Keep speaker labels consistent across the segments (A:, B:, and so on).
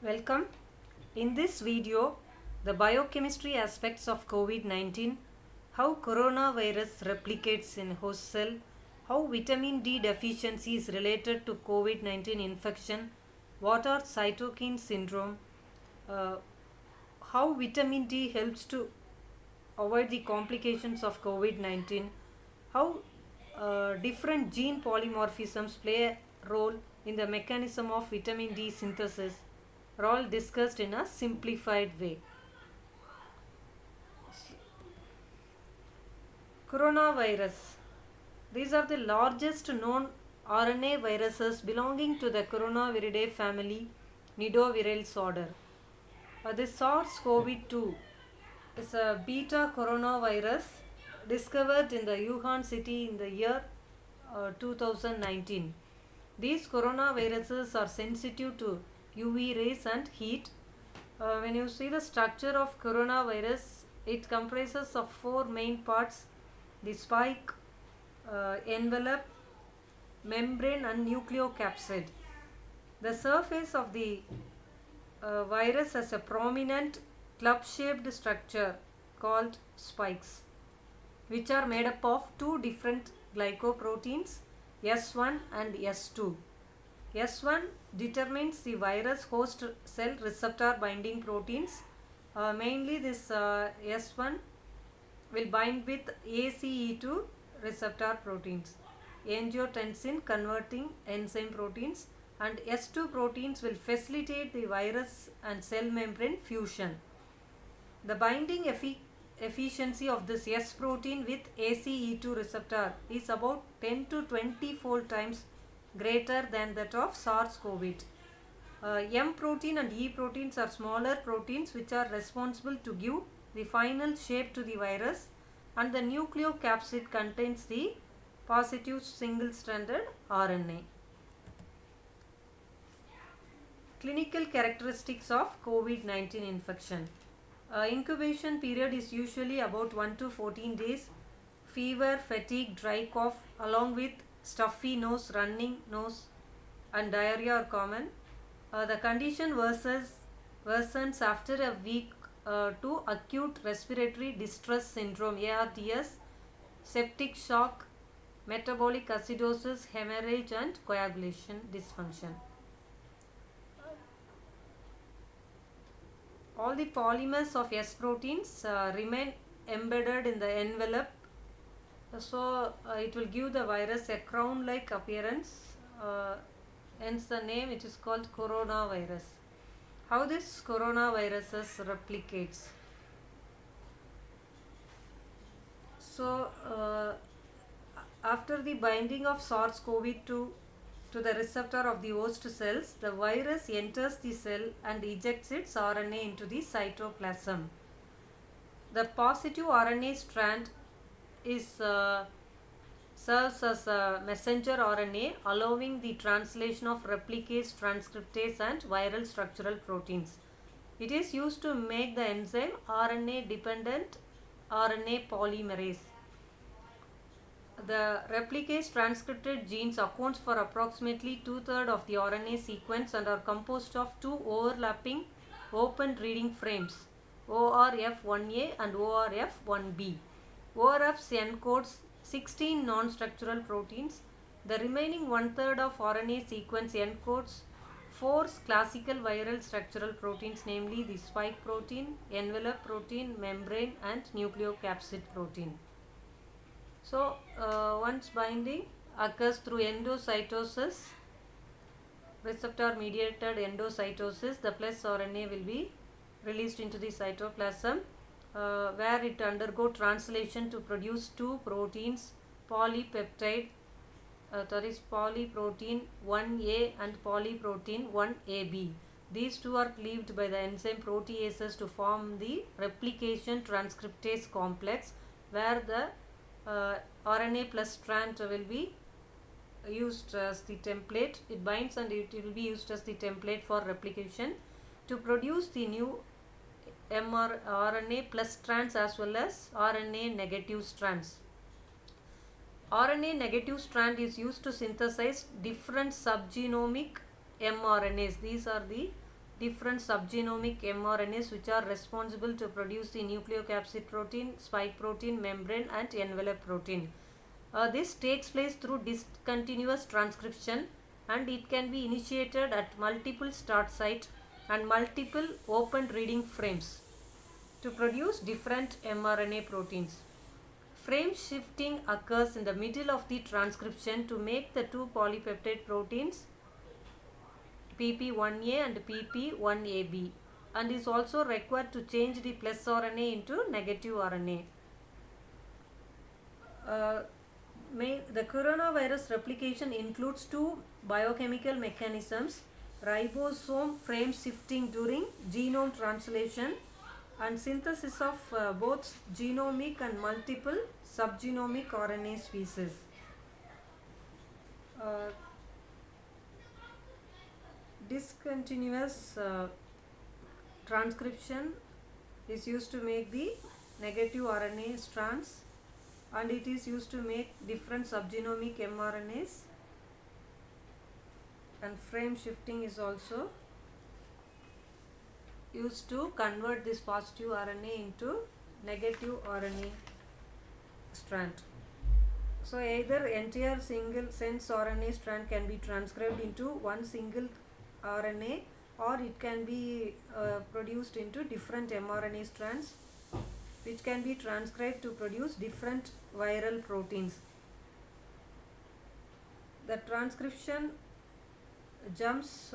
A: Welcome. In this video, the biochemistry aspects of COVID-19, how coronavirus replicates in host cell, how vitamin D deficiency is related to COVID-19 infection, what are cytokine syndrome, uh, how vitamin D helps to avoid the complications of COVID-19, how different gene polymorphisms play a role in the mechanism of vitamin D synthesis are all discussed in a simplified way. Coronavirus. These are the largest known RNA viruses belonging to the Coronaviridae family, Nidovirales order. The SARS-CoV-2 is a beta coronavirus discovered in the Wuhan city in the year 2019. These coronaviruses are sensitive to UV rays and heat. When you see the structure of coronavirus, it comprises of four main parts: the spike, envelope, membrane and nucleocapsid. The surface of the virus has a prominent club-shaped structure called spikes, which are made up of two different glycoproteins, S1 and S2. S1 determines the virus host cell receptor binding proteins. Mainly this S1 will bind with ACE2 receptor proteins, angiotensin converting enzyme proteins, and S2 proteins will facilitate the virus and cell membrane fusion. The binding efficiency of this S protein with ACE2 receptor is about 10 to 20 fold times greater than that of SARS-CoV. M protein and E proteins are smaller proteins which are responsible to give the final shape to the virus, and the nucleocapsid contains the positive single-stranded RNA. Clinical characteristics of COVID-19 infection. Incubation period is usually about 1 to 14 days. Fever, fatigue, dry cough along with stuffy nose, running nose and diarrhea are common. The condition worsens after a week to acute respiratory distress syndrome ARDS, septic shock, metabolic acidosis, hemorrhage and coagulation dysfunction. All the polymers of S proteins remain embedded in the envelope, so it will give the virus a crown-like appearance, hence the name it is called coronavirus. How this coronavirus replicates? So after the binding of SARS-CoV-2 to the receptor of the host cells, the virus enters the cell and ejects its RNA into the cytoplasm. The positive RNA strand serves as a messenger RNA, allowing the translation of replicase, transcriptase and viral structural proteins. It is used to make the enzyme RNA-dependent RNA polymerase. The replicase transcripted genes accounts for approximately 2/3 of the RNA sequence and are composed of two overlapping open reading frames, ORF1A and ORF1B. ORF encodes 16 non-structural proteins. The remaining 1/3 of RNA sequence encodes 4 classical viral structural proteins, namely the spike protein, envelope protein, membrane and nucleocapsid protein. So once binding occurs through endocytosis, receptor mediated endocytosis, the plus RNA will be released into the cytoplasm, where it undergo translation to produce two proteins, polypeptide, that is polyprotein 1A and polyprotein 1AB. These two are cleaved by the enzyme proteases to form the replication transcriptase complex, where the RNA plus strand will be used as the template. It binds and it will be used as the template for replication to produce the new RNA plus strands as well as RNA negative strands. RNA negative strand is used to synthesize different subgenomic mRNAs. These are the different subgenomic mRNAs which are responsible to produce the nucleocapsid protein, spike protein, membrane and envelope protein. This takes place through discontinuous transcription, and it can be initiated at multiple start sites and multiple open reading frames to produce different mRNA proteins. Frame shifting occurs in the middle of the transcription to make the two polypeptide proteins PP1A and PP1AB, and is also required to change the plus RNA into negative RNA. The coronavirus replication includes two biochemical mechanisms: ribosome frame shifting during genome translation and synthesis of both genomic and multiple subgenomic RNA species. Discontinuous transcription is used to make the negative RNA strands, and it is used to make different subgenomic mRNAs, and frame shifting is also used to convert this positive RNA into negative RNA strand. So either entire single sense RNA strand can be transcribed into one single RNA, or it can be produced into different mRNA strands which can be transcribed to produce different viral proteins. The transcription jumps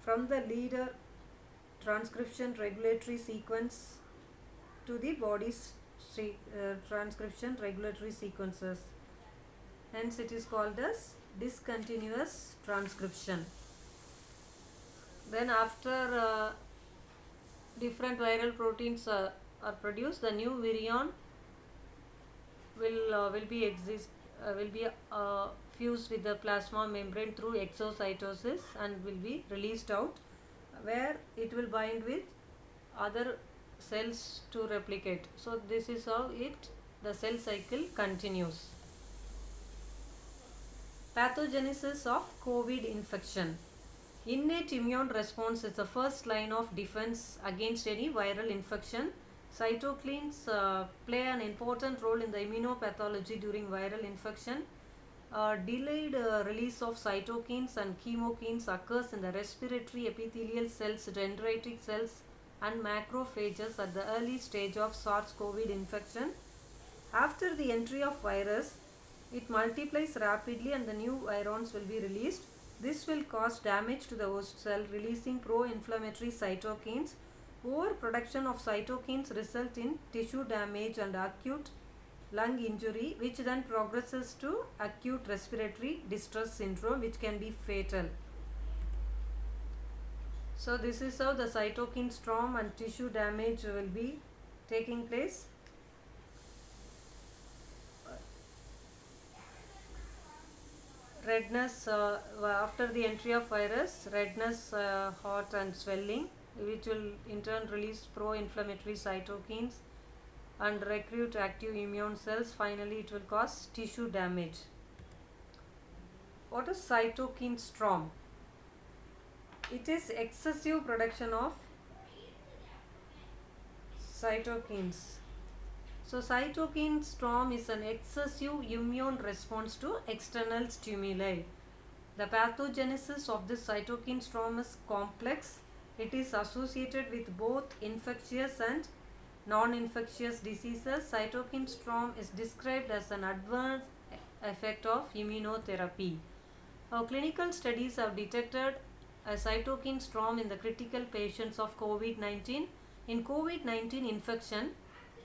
A: from the leader transcription regulatory sequence to the body's transcription regulatory sequences. Hence it is called as discontinuous transcription. Then after different viral proteins are produced, the new virion will be fused with the plasma membrane through exocytosis and will be released out, where it will bind with other cells to replicate. So this is how the cell cycle continues. Pathogenesis of COVID infection. Innate immune response is the first line of defense against any viral infection. Cytokines play an important role in the immunopathology during viral infection. Delayed release of cytokines and chemokines occurs in the respiratory epithelial cells, dendritic cells and macrophages at the early stage of SARS-CoV infection. After the entry of virus, it multiplies rapidly and the new virons will be released. This will cause damage to the host cell, releasing pro-inflammatory cytokines. Overproduction of cytokines result in tissue damage and acute lung injury, which then progresses to acute respiratory distress syndrome, which can be fatal. So this is how the cytokine storm and tissue damage will be taking place. Redness after the entry of virus, redness, hot and swelling, which will in turn release pro-inflammatory cytokines and recruit active immune cells. Finally, it will cause tissue damage. What is cytokine storm? It is excessive production of cytokines. So cytokine storm is an excessive immune response to external stimuli. The pathogenesis of this cytokine storm is complex. It is associated with both infectious and non-infectious diseases. Cytokine storm is described as an adverse effect of immunotherapy. Clinical studies have detected a cytokine storm in the critical patients of COVID-19. In COVID-19 infection,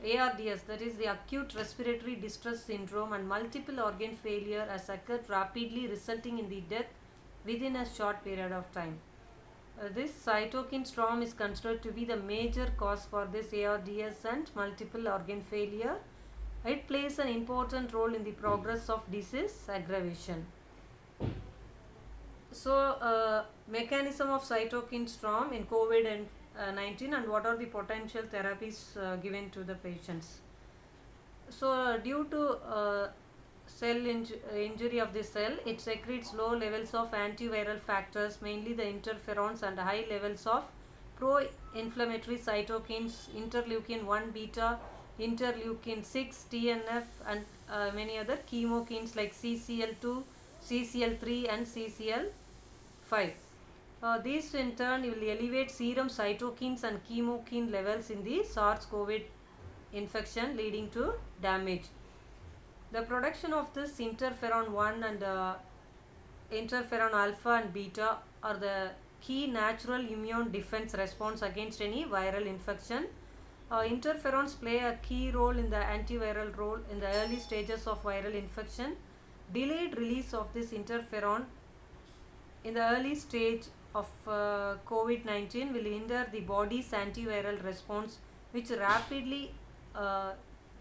A: ARDS, that is the acute respiratory distress syndrome, and multiple organ failure has occurred rapidly, resulting in the death within a short period of time. This cytokine storm is considered to be the major cause for this ARDS and multiple organ failure. It plays an important role in the progress of disease aggravation. So, mechanism of cytokine storm in COVID-19 and what are the potential therapies given to the patients. So, due to injury of the cell, it secretes low levels of antiviral factors, mainly the interferons, and high levels of pro-inflammatory cytokines, interleukin 1 beta, interleukin 6, TNF, and many other chemokines like CCL2, CCL3, and CCL5. These in turn will elevate serum cytokines and chemokine levels in the SARS-CoV infection, leading to damage. The production of this interferon 1 and interferon alpha and beta are the key natural immune defense response against any viral infection. Interferons play a key role in the antiviral role in the early stages of viral infection. Delayed release of this interferon in the early stage of COVID-19 will hinder the body's antiviral response, which rapidly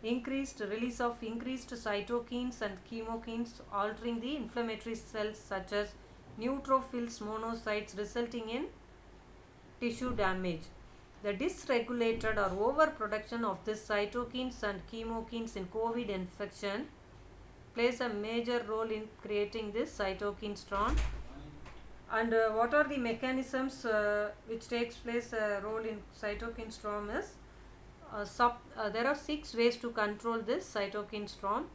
A: increased release of increased cytokines and chemokines, altering the inflammatory cells such as neutrophils, monocytes, resulting in tissue damage. The dysregulated or overproduction of these cytokines and chemokines in COVID infection plays a major role in creating this cytokine storm. And what are the mechanisms which takes place role in cytokine storm is there are 6 ways to control this cytokine storm,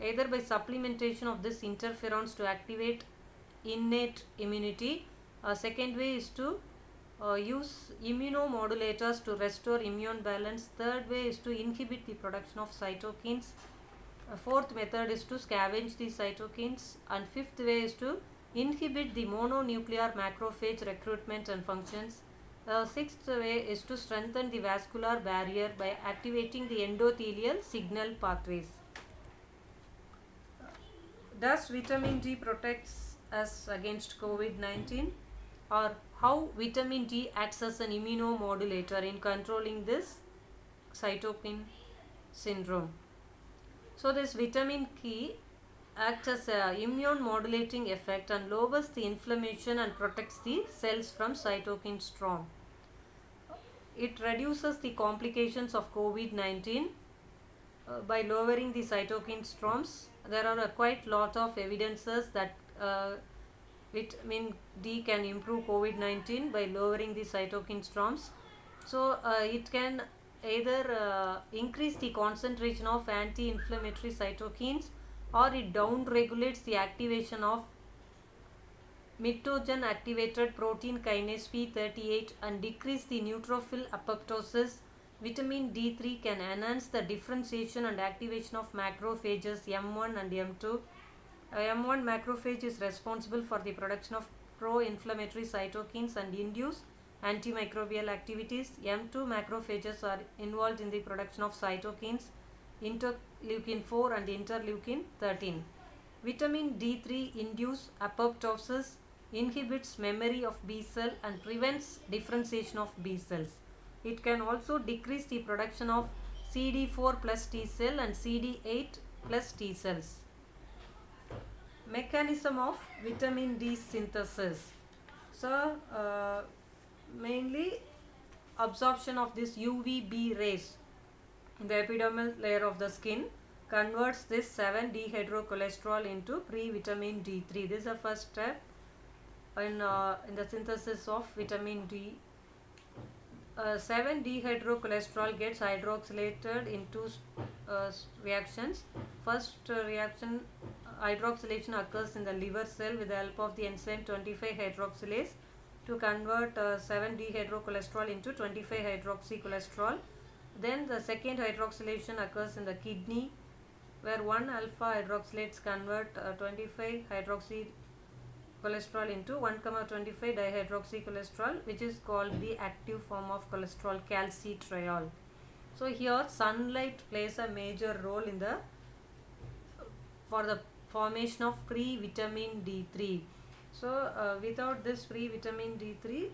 A: either by supplementation of this interferons to activate innate immunity. Second way is to use immunomodulators to restore immune balance. Third way is to inhibit the production of cytokines. Fourth method is to scavenge the cytokines, and fifth way is to inhibit the mononuclear macrophage recruitment and functions. Sixth way is to strengthen the vascular barrier by activating the endothelial signal pathways. Does vitamin D protects us against COVID-19, or how vitamin D acts as an immunomodulator in controlling this cytokine syndrome? So this vitamin K acts as an immune modulating effect and lowers the inflammation and protects the cells from cytokine storm. It reduces the complications of COVID-19 by lowering the cytokine storms. There are quite lot of evidences that vitamin D can improve COVID-19 by lowering the cytokine storms. So it can either increase the concentration of anti-inflammatory cytokines, or it down-regulates the activation of mitogen activated protein kinase P38 and decrease the neutrophil apoptosis. Vitamin D3 can enhance the differentiation and activation of macrophages M1 and M2. M1 macrophage is responsible for the production of pro-inflammatory cytokines and induce antimicrobial activities. M2 macrophages are involved in the production of cytokines, interleukin 4 and interleukin 13. Vitamin D3 induces apoptosis, inhibits memory of B cell and prevents differentiation of B cells. It can also decrease the production of CD4 plus T cell and CD8 plus T cells. Mechanism of vitamin D synthesis. So mainly absorption of this UVB rays in the epidermal layer of the skin converts this 7-dehydrocholesterol into pre-vitamin D3. This is the first step in the synthesis of vitamin D. 7-dehydrocholesterol gets hydroxylated in two reactions. First reaction, hydroxylation occurs in the liver cell with the help of the enzyme 25-hydroxylase to convert 7-dehydrocholesterol into 25-hydroxycholesterol. Then the second hydroxylation occurs in the kidney, where 1-alpha hydroxylates convert 25-hydroxycholesterol into 1,25-dihydroxycholesterol, which is called the active form of cholesterol, calcitriol. So here sunlight plays a major role in for the formation of free vitamin D3. So without this free vitamin D3,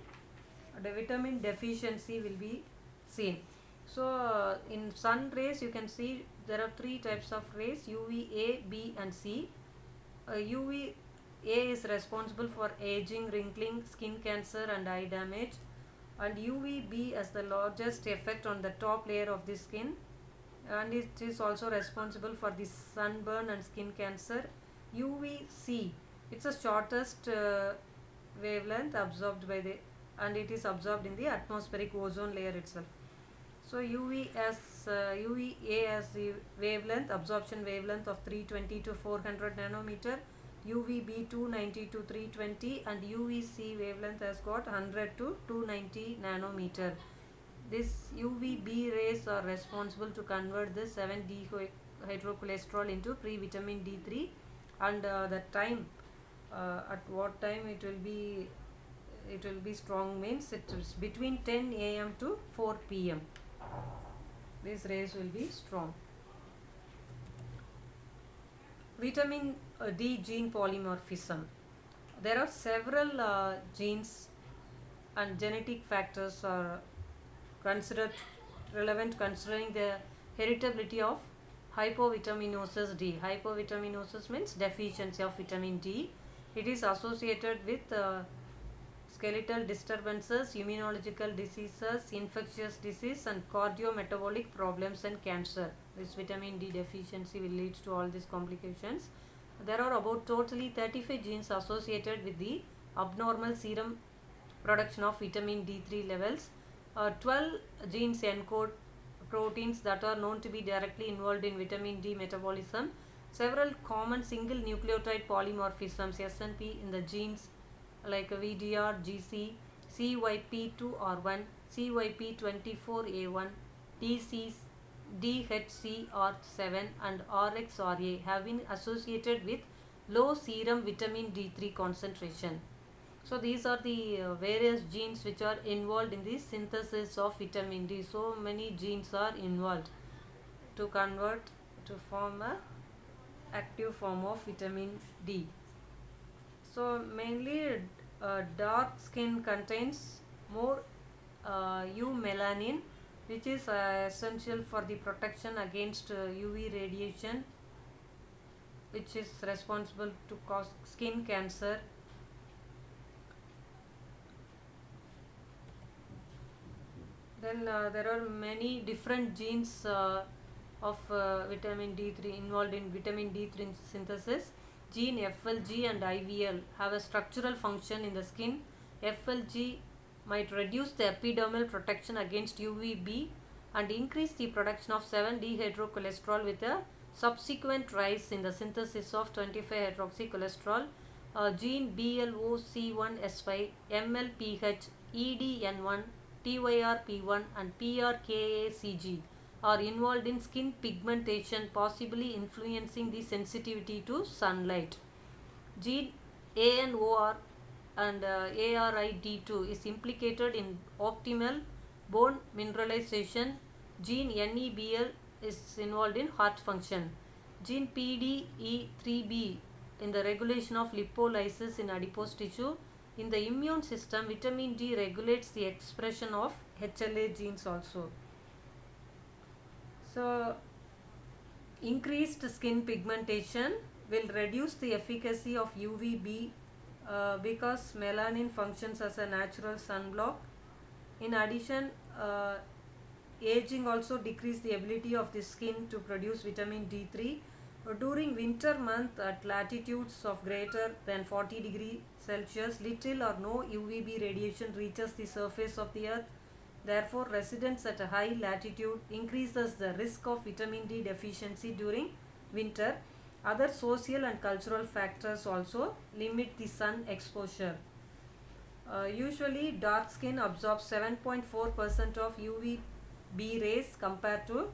A: the vitamin deficiency will be seen. So in sun rays you can see there are 3 types of rays: UVA, B and C. UVA is responsible for aging, wrinkling, skin cancer and eye damage, and UVB has the largest effect on the top layer of the skin. and it is also responsible for the sunburn and skin cancer. UVC, it's the shortest wavelength absorbed by the, and it is absorbed in the atmospheric ozone layer itself. So UVA has the wavelength, absorption wavelength of 320 to 400 nanometer, UVB 290 to 320, and UVC wavelength has got 100 to 290 nanometer. This UVB rays are responsible to convert the 7D hydrocholesterol into pre-vitamin D3, and the time, at what time it will be strong means it is between 10 a.m. to 4 p.m. These rays will be strong. Vitamin D gene polymorphism. There are several genes and genetic factors are considered relevant considering the heritability of hypovitaminosis D. Hypovitaminosis means deficiency of vitamin D. It is associated with skeletal disturbances, immunological diseases, infectious disease, and cardiometabolic problems and cancer. This vitamin D deficiency will lead to all these complications. There are about totally 35 genes associated with the abnormal serum production of vitamin D3 levels. 12 genes encode proteins that are known to be directly involved in vitamin D metabolism. Several common single nucleotide polymorphisms SNP in the genes like VDR, GC, CYP2R1, CYP24A1, DHCR7, and RXRA have been associated with low serum vitamin D3 concentration. So these are the various genes which are involved in the synthesis of vitamin D. So many genes are involved to convert to form a active form of vitamin D. So mainly dark skin contains more eumelanin, which is essential for the protection against UV radiation, which is responsible to cause skin cancer. Then there are many different genes of vitamin D3 involved in vitamin D3 synthesis. Gene FLG and IVL have a structural function in the skin. FLG might reduce the epidermal protection against UVB and increase the production of 7-dehydrocholesterol with a subsequent rise in the synthesis of 25-hydroxycholesterol. Gene BLOC1S5, MLPH, EDN1, TYRP1, and PRKACG are involved in skin pigmentation, possibly influencing the sensitivity to sunlight. Gene ANOR and ARID2 is implicated in optimal bone mineralization. Gene NEBL is involved in heart function. Gene PDE3B in the regulation of lipolysis in adipose tissue. In the immune system, vitamin D regulates the expression of HLA genes also. So increased skin pigmentation will reduce the efficacy of UVB because melanin functions as a natural sunblock. In addition, aging also decreases the ability of the skin to produce vitamin D3. During winter month at latitudes of greater than 40 degrees Celsius, little or no UVB radiation reaches the surface of the earth. Therefore, residents at a high latitude increases the risk of vitamin D deficiency during winter. Other social and cultural factors also limit the sun exposure. Usually, dark skin absorbs 7.4% of UVB rays compared to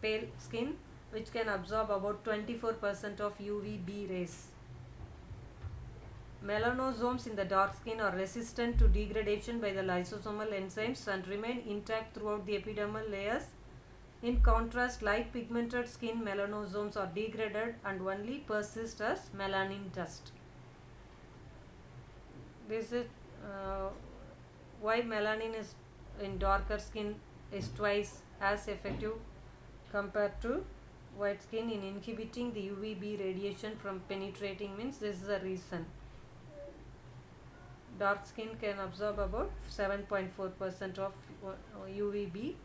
A: pale skin, which can absorb about 24% of UVB rays. Melanosomes in the dark skin are resistant to degradation by the lysosomal enzymes and remain intact throughout the epidermal layers. In contrast, light pigmented skin melanosomes are degraded and only persist as melanin dust. This is why melanin is in darker skin is twice as effective compared to white skin in inhibiting the UVB radiation from penetrating. Means this is the reason. Dark skin can absorb about 7.4% of UVB.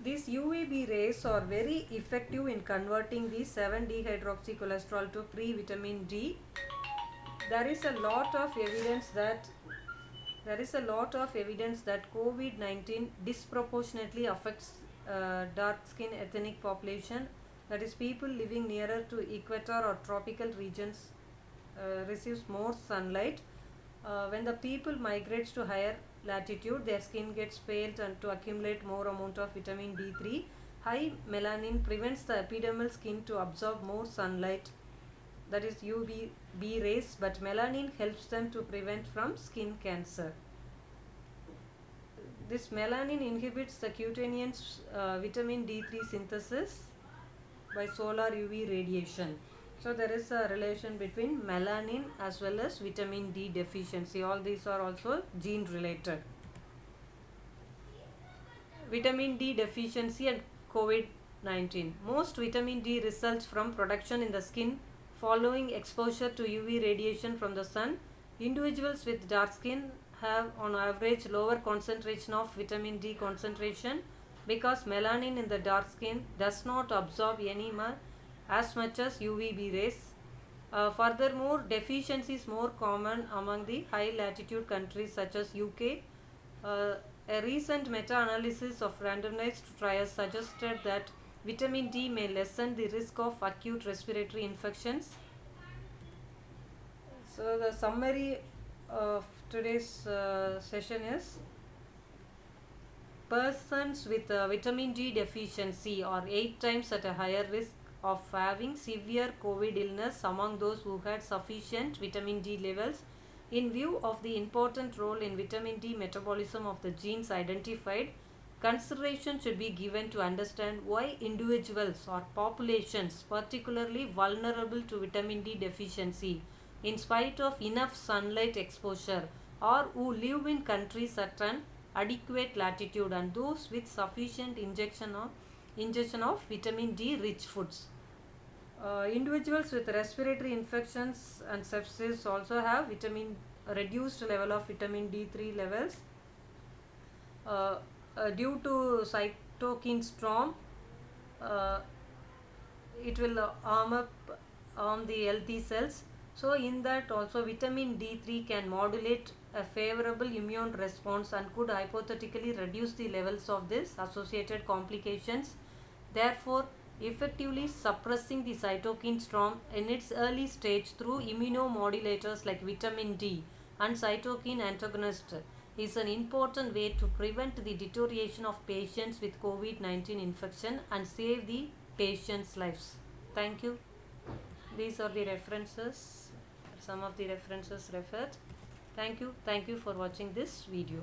A: These UVB rays are very effective in converting the 7-dehydroxycholesterol to pre-vitamin D. There is a lot of evidence that COVID-19 disproportionately affects dark skin ethnic population, that is people living nearer to equator or tropical regions receives more sunlight. When the people migrates to higher latitude, their skin gets paled and to accumulate more amount of vitamin D3. High melanin prevents the epidermal skin to absorb more sunlight, that is UVB rays, but melanin helps them to prevent from skin cancer. This melanin inhibits the cutaneous vitamin D3 synthesis by solar UV radiation. So there is a relation between melanin as well as vitamin D deficiency. All these are also gene related. Vitamin D deficiency and COVID-19. Most vitamin D results from production in the skin following exposure to UV radiation from the sun. Individuals with dark skin have on average lower concentration of vitamin D concentration because melanin in the dark skin does not absorb as much as UVB rays. Furthermore, deficiency is more common among the high latitude countries such as UK. A recent meta-analysis of randomized trials suggested that vitamin D may lessen the risk of acute respiratory infections. So the summary of today's session is: persons with vitamin D deficiency are 8 times at a higher risk of having severe COVID illness among those who had sufficient vitamin D levels. In view of the important role in vitamin D metabolism of the genes identified, consideration should be given to understand why individuals or populations particularly vulnerable to vitamin D deficiency, in spite of enough sunlight exposure, or who live in countries at an adequate latitude, and those with sufficient ingestion of vitamin D rich foods. Individuals with respiratory infections and sepsis also have reduced level of vitamin D3 levels due to cytokine storm. It will harm the healthy cells. So in that also vitamin D3 can modulate a favorable immune response and could hypothetically reduce the levels of this associated complications, therefore effectively suppressing the cytokine storm in its early stage through immunomodulators like vitamin D and cytokine antagonist is an important way to prevent the deterioration of patients with COVID-19 infection and save the patients' lives. Thank you. These are the references, some of the references referred. Thank you for watching this video.